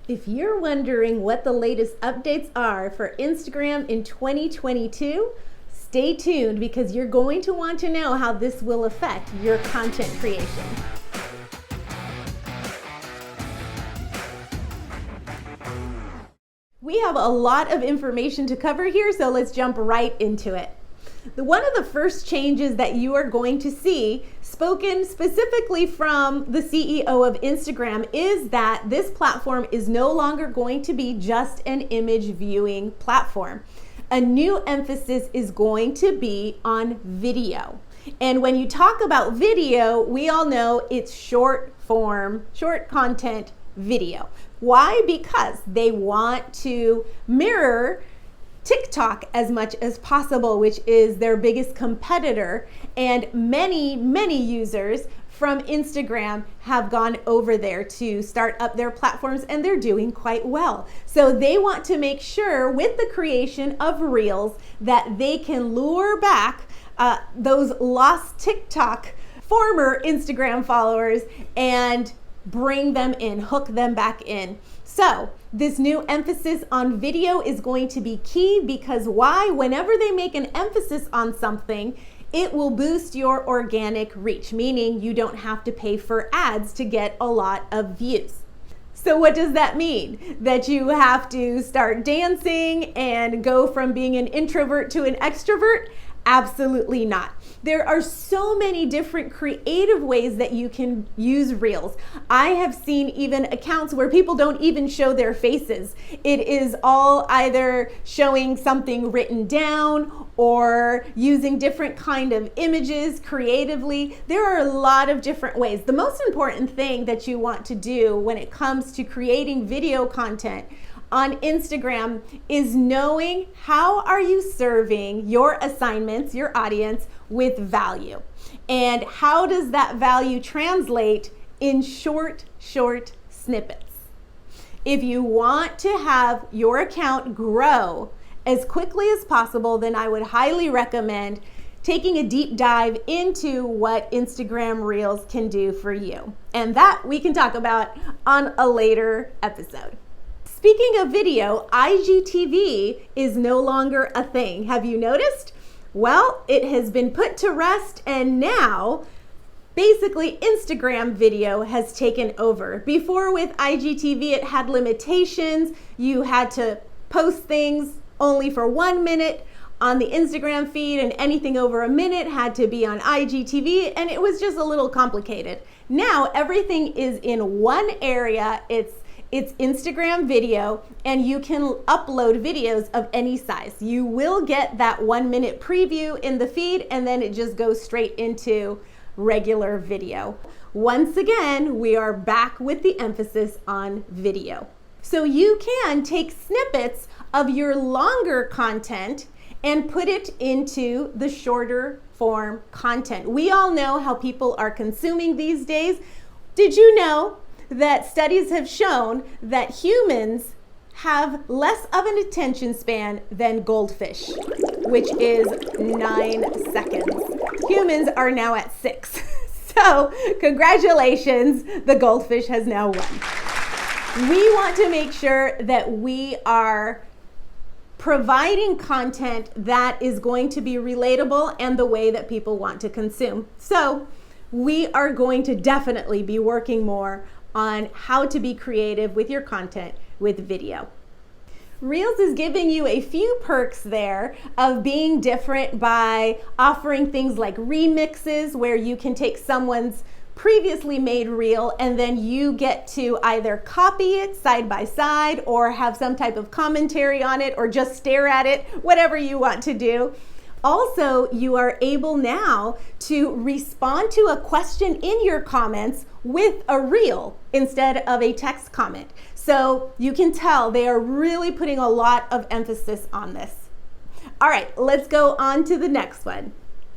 If you're wondering what the latest updates are for Instagram in 2022, stay tuned because you're going to want to know how this will affect your content creation. We have a lot of information to cover here, so let's jump right into it. One of the first changes that you are going to see, spoken specifically from the CEO of Instagram, is that this platform is no longer going to be just an image viewing platform. A new emphasis is going to be on video. And when you talk about video, we all know it's short form, short content video. Why? Because they want to mirror TikTok as much as possible, which is their biggest competitor, and many users from Instagram have gone over there to start up their platforms, and they're doing quite well. So they want to make sure with the creation of Reels that they can lure back those lost TikTok former Instagram followers and bring them in, hook them back in. So this new emphasis on video is going to be key because why? Whenever they make an emphasis on something, it will boost your organic reach, meaning you don't have to pay for ads to get a lot of views. So what does that mean? That you have to start dancing and go from being an introvert to an extrovert? Absolutely not. There are so many different creative ways that you can use Reels. I have seen even accounts where people don't even show their faces. It is all either showing something written down or using different kind of images creatively. There are a lot of different ways. The most important thing that you want to do when it comes to creating video content on Instagram is knowing how are you serving your assignments, your audience, with value. And how does that value translate in short snippets? If you want to have your account grow as quickly as possible, then I would highly recommend taking a deep dive into what Instagram Reels can do for you. And that we can talk about on a later episode. Speaking of video, IGTV is no longer a thing. Have you noticed? Well, it has been put to rest, and now basically Instagram video has taken over. Before with IGTV, it had limitations. You had to post things only for 1 minute on the Instagram feed, and anything over a minute had to be on IGTV, and it was just a little complicated. Now everything is in one area. It's Instagram video, and you can upload videos of any size. You will get that 1 minute preview in the feed, and then it just goes straight into regular video. Once again, we are back with the emphasis on video. So you can take snippets of your longer content and put it into the shorter form content. We all know how people are consuming these days. Did you know that studies have shown that humans have less of an attention span than goldfish, which is 9 seconds. Humans are now at 6. So congratulations, the goldfish has now won. We want to make sure that we are providing content that is going to be relatable and the way that people want to consume. So we are going to definitely be working more on how to be creative with your content with video. Reels is giving you a few perks there of being different by offering things like remixes, where you can take someone's previously made reel and then you get to either copy it side by side or have some type of commentary on it or just stare at it, whatever you want to do. Also, you are able now to respond to a question in your comments with a reel instead of a text comment. So you can tell they are really putting a lot of emphasis on this. All right, let's go on to the next one.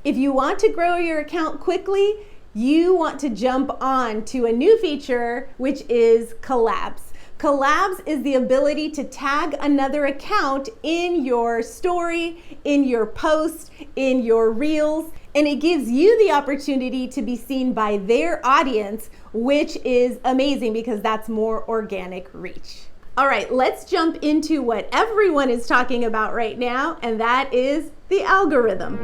If you want to grow your account quickly, you want to jump on to a new feature, which is collabs. Collabs is the ability to tag another account in your story, in your post, in your reels, and it gives you the opportunity to be seen by their audience, which is amazing because that's more organic reach. All right, let's jump into what everyone is talking about right now, and that is the algorithm.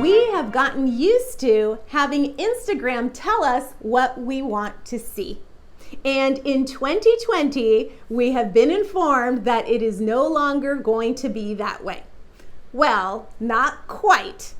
We have gotten used to having Instagram tell us what we want to see. And in 2020, we have been informed that it is no longer going to be that way. Well, not quite.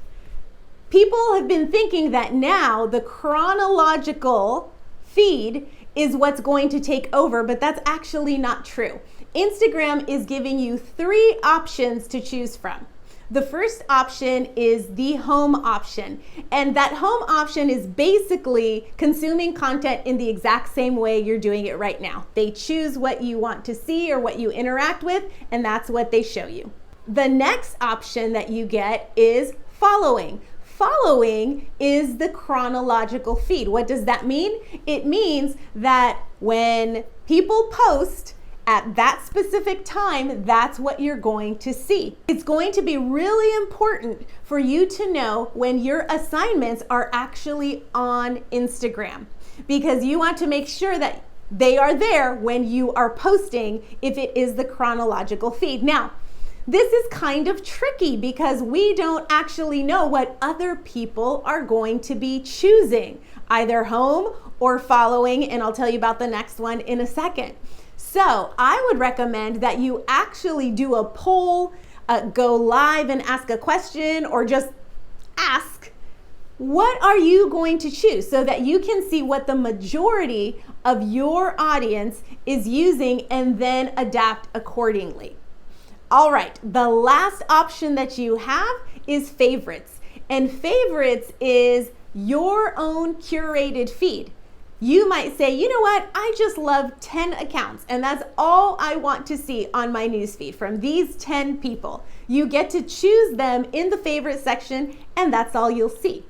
People have been thinking that now the chronological feed is what's going to take over, but that's actually not true. Instagram is giving you 3 options to choose from. The first option is the home option, and that home option is basically consuming content in the exact same way you're doing it right now. They choose what you want to see or what you interact with, and that's what they show you. The next option that you get is following. Following is the chronological feed. What does that mean? It means that when people post at that specific time, that's what you're going to see. It's going to be really important for you to know when your assignments are actually on Instagram, because you want to make sure that they are there when you are posting if it is the chronological feed. Now, this is kind of tricky because we don't actually know what other people are going to be choosing, either home or following, and I'll tell you about the next one in a second. So I would recommend that you actually do a poll, go live and ask a question, or just ask, what are you going to choose, so that you can see what the majority of your audience is using and then adapt accordingly. All right, the last option that you have is favorites. And favorites is your own curated feed. You might say, you know what, I just love 10 accounts, and that's all I want to see on my newsfeed from these 10 people. You get to choose them in the favorite section, and that's all you'll see.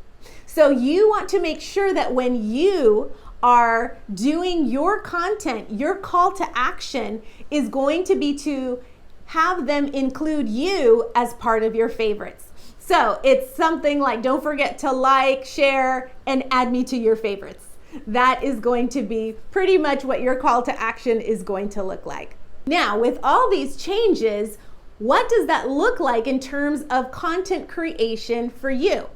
So you want to make sure that when you are doing your content, your call to action is going to be to have them include you as part of your favorites. So it's something like, don't forget to like, share, and add me to your favorites. That is going to be pretty much what your call to action is going to look like. Now, with all these changes, what does that look like in terms of content creation for you?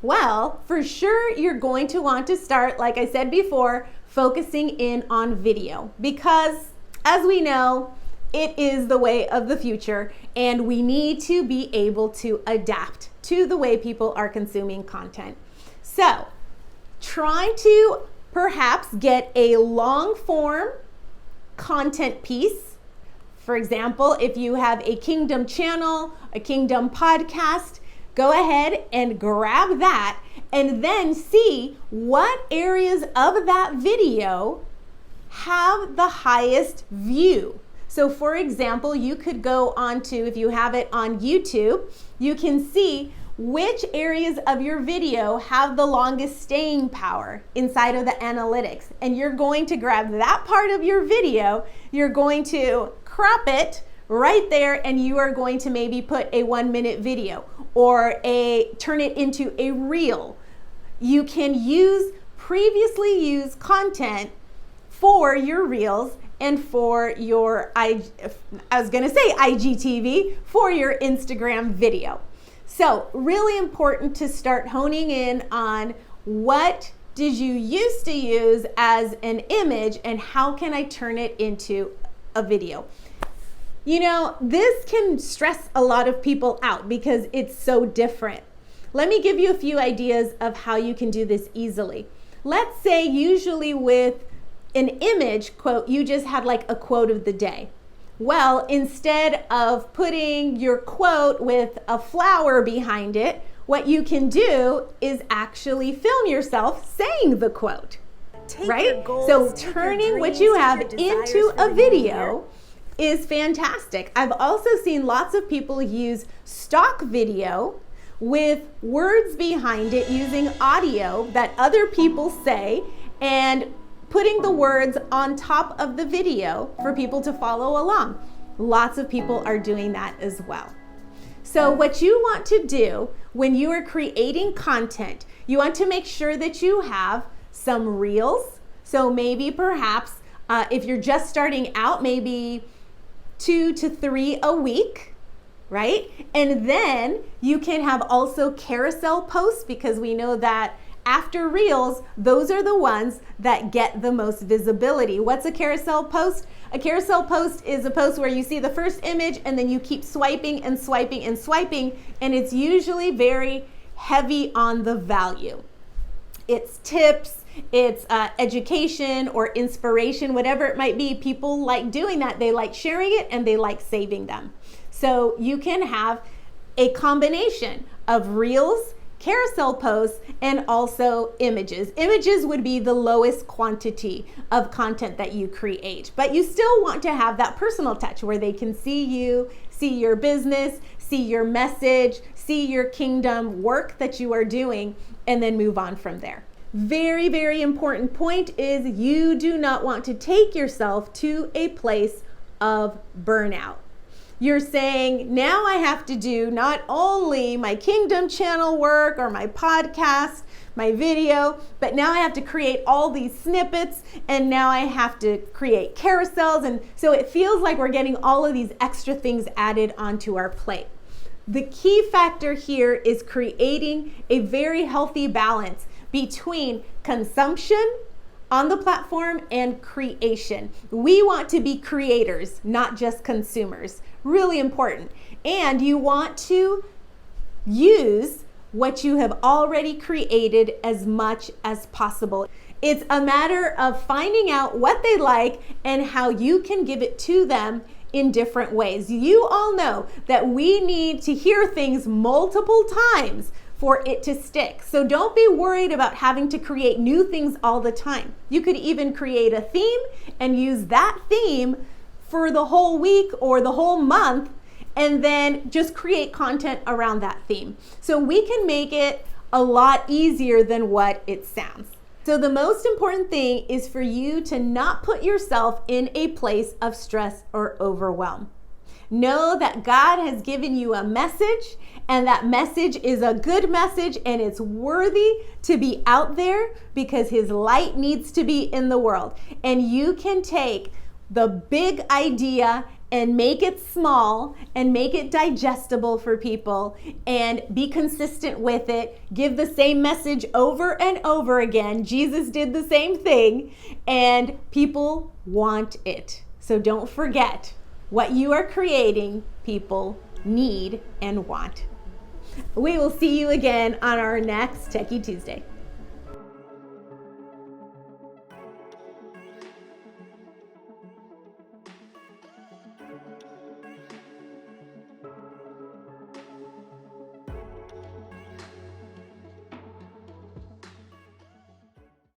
Well, for sure, you're going to want to start, like I said before, focusing in on video, because as we know, it is the way of the future, and we need to be able to adapt to the way people are consuming content. So, try to perhaps get a long form content piece. For example, if you have a Kingdom channel, a Kingdom podcast, go ahead and grab that and then see what areas of that video have the highest view. So for example, you could go on to, if you have it on YouTube, you can see which areas of your video have the longest staying power inside of the analytics. And you're going to grab that part of your video, you're going to crop it right there, and you are going to maybe put a 1-minute video or turn it into a reel. You can use previously used content for your reels and for your, IGTV, for your Instagram video. So really important to start honing in on what did you used to use as an image and how can I turn it into a video. You know, this can stress a lot of people out because it's so different. Let me give you a few ideas of how you can do this easily. Let's say usually with an image quote, you just had like a quote of the day. Well, instead of putting your quote with a flower behind it, what you can do is actually film yourself saying the quote, right? So turning what you have into a video is fantastic. I've also seen lots of people use stock video with words behind it using audio that other people say and putting the words on top of the video for people to follow along. Lots of people are doing that as well. So what you want to do when you are creating content, you want to make sure that you have some reels. So maybe perhaps If you're just starting out, maybe 2 to 3 a week, right? And then you can have also carousel posts, because we know that after Reels, those are the ones that get the most visibility. What's a carousel post? A carousel post is a post where you see the first image and then you keep swiping and swiping and swiping, and it's usually very heavy on the value. It's tips, it's education or inspiration, whatever it might be. People like doing that. They like sharing it and they like saving them. So you can have a combination of Reels, carousel posts, and also images. Images would be the lowest quantity of content that you create, but you still want to have that personal touch where they can see you, see your business, see your message, see your kingdom work that you are doing, and then move on from there. Very, very important point is you do not want to take yourself to a place of burnout. You're saying, now I have to do not only my kingdom channel work or my podcast, my video, but now I have to create all these snippets, and now I have to create carousels. And so it feels like we're getting all of these extra things added onto our plate. The key factor here is creating a very healthy balance between consumption on the platform and creation. We want to be creators, not just consumers. Really important. And you want to use what you have already created as much as possible. It's a matter of finding out what they like and how you can give it to them in different ways. You all know that we need to hear things multiple times for it to stick. So don't be worried about having to create new things all the time. You could even create a theme and use that theme for the whole week or the whole month, and then just create content around that theme. So we can make it a lot easier than what it sounds. So the most important thing is for you to not put yourself in a place of stress or overwhelm. Know that God has given you a message, and that message is a good message, and it's worthy to be out there because His light needs to be in the world. And you can take the big idea and make it small and make it digestible for people and be consistent with it. Give the same message over and over again. Jesus did the same thing, and people want it. So don't forget, what you are creating, people need and want. We will see you again on our next Techie Tuesday.